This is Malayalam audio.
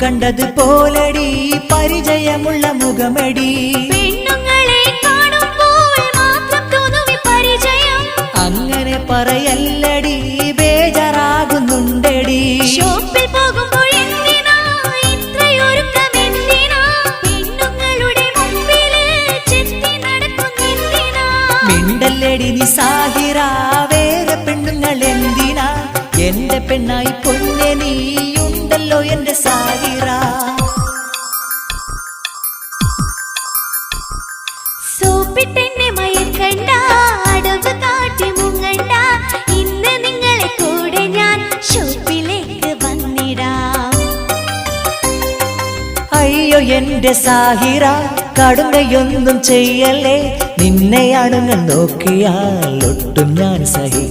കണ്ടത് പോലടി പരിചയമുള്ള മുഖമടി പെണ്ണുങ്ങളെ കാണുമ്പോൾ മാത്രം തോന്നുവി പരിചയം അങ്ങനെ പറയല്ലടി ബേജാറാകുന്നുണ്ടടി ഷോപ്പിൽ പോകുമ്പോൾ എന്തിനാ ഇത്രയൊരുക്കം എന്തിനാ പെണ്ണുങ്ങളുടെ മുമ്പില് ചെത്തി നടക്കുന്നെന്തിനാ മിണ്ടല്ലടി നീ സാഹിറ വേറെ പെണ്ണുങ്ങൾ എന്തിനാ എന്റെ പെണ്ണായി പൊന്നെ നീയുണ്ടല്ലോ എന്റെ സാഹിറ സോപ്പിട്ടെന്നെ മയക്കണ്ട അടവ് കാട്ടി മുങ്ങണ്ട ഇന്ന് നിങ്ങളെ കൂടെ ഞാൻ ഷോപ്പിലേക്ക് വന്നിടാം അയ്യോ എന്റെ സാഹിറ കടുങ്ങയൊന്നും ചെയ്യല്ലേ നിന്നെയാണ് ഞാൻ നോക്കിയാൽ ഒട്ടും ഞാൻ സഹി